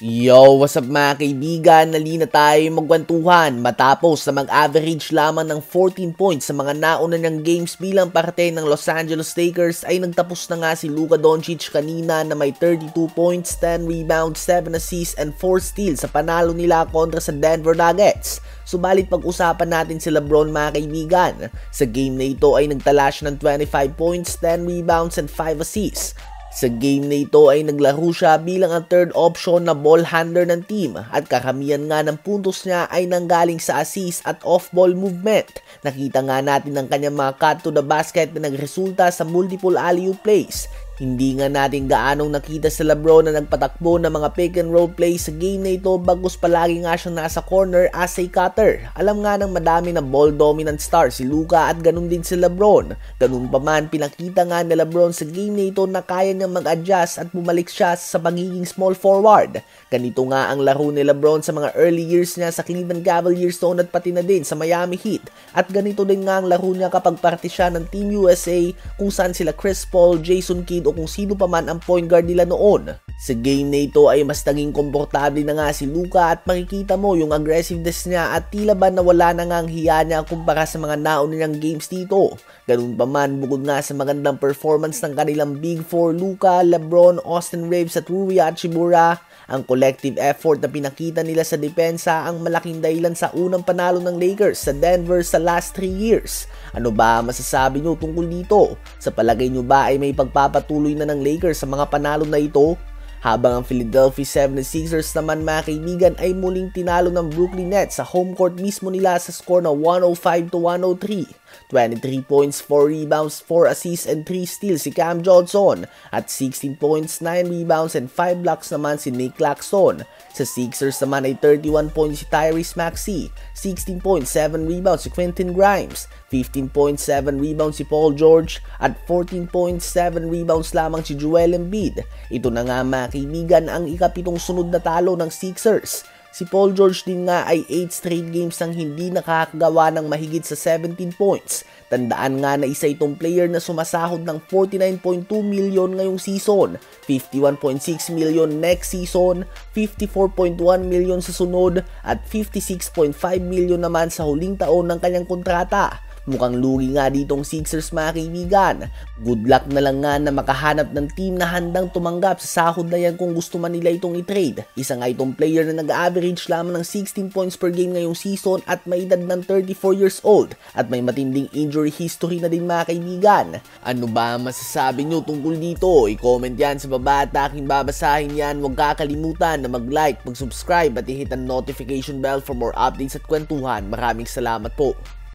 Yo, what's up mga kaibigan? Nalina tayo magkwentuhan matapos na mag-average lamang ng 14 points sa mga nauna niyang games bilang parte ng Los Angeles Lakers ay nagtapos na nga si Luka Doncic kanina na may 32 points, 10 rebounds, 7 assists, and 4 steals sa panalo nila kontra sa Denver Nuggets. Subalit pag-usapan natin si LeBron mga kaibigan. Sa game na ito ay nagtala siya ng 25 points, 10 rebounds, and 5 assists. Sa game na ito ay naglaro siya bilang ang third option na ball handler ng team at karamihan nga ng puntos niya ay nanggaling sa assist at off-ball movement. Nakita nga natin ang kanyang mga cut to the basket na nagresulta sa multiple alley-oop plays. Hindi nga natin gaanong nakita sa LeBron na nagpatakbo ng mga pick and roll plays sa game na ito bagkus palagi nga siyang nasa corner as a cutter. Alam nga ng madami na ball dominant star si Luka at ganun din si LeBron. Ganun pa man, pinakita nga ni LeBron sa game na ito na kaya niyang mag-adjust at bumalik siya sa pagiging small forward. Ganito nga ang laro ni LeBron sa mga early years niya sa Cleveland Cavaliers noon at pati na din sa Miami Heat. At ganito din nga ang laro niya kapag parte siya ng Team USA kung saan sila Chris Paul, Jason Kidd o kung sino pa man ang point guard nila noon. Sa game na ito ay mas naging komportable na nga si Luka at makikita mo yung aggressiveness niya at tila ba nawala na nga ang hiya niya kumpara sa mga nauna niyang games dito. Ganun pa man, bukod nga sa magandang performance ng kanilang Big Four, Luka, LeBron, Austin Reaves at Rui Hachimura, ang collective effort na pinakita nila sa depensa ang malaking dahilan sa unang panalo ng Lakers sa Denver sa last 3 years. Ano ba masasabi nyo tungkol dito? Sa palagay nyo ba ay may pagpapatuloy na ng Lakers sa mga panalo na ito? Habang ang Philadelphia 76ers naman mga kaibigan ay muling tinalo ng Brooklyn Nets sa home court mismo nila sa score na 105-103. 23 points, 4 rebounds, 4 assists, and 3 steals si Cam Johnson. At 16 points, 9 rebounds, and 5 blocks naman si Nick Claxton. Sa Sixers naman ay 31 points si Tyrese Maxey, 16 points, 7 rebounds si Quentin Grimes, 15 points, 7 rebounds si Paul George, at 14 points, 7 rebounds lamang si Joel Embiid. Ito na nga mga kaibigan ang ikapitong sunod na talo ng Sixers. Si Paul George din nga ay 8 straight games nang hindi nakakagawa ng mahigit sa 17 points. Tandaan nga na isa itong player na sumasahod ng 49.2 million ngayong season, 51.6 million next season, 54.1 million sa sunod, at 56.5 million naman sa huling taon ng kanyang kontrata. Mukhang lugi nga ditong Sixers mga kaibigan. Good luck na lang nga na makahanap ng team na handang tumanggap sa sahod na yan kung gusto man nila itong i-trade. Isa nga itong player na nag-average lamang ng 16 points per game ngayong season at may edad ng 34 years old at may matinding injury history na din mga kaibigan. Ano ba masasabi nyo tungkol dito? I-comment yan sa baba at aking babasahin yan. Huwag kakalimutan na mag-like, mag-subscribe at i-hit ang notification bell for more updates at kwentuhan. Maraming salamat po.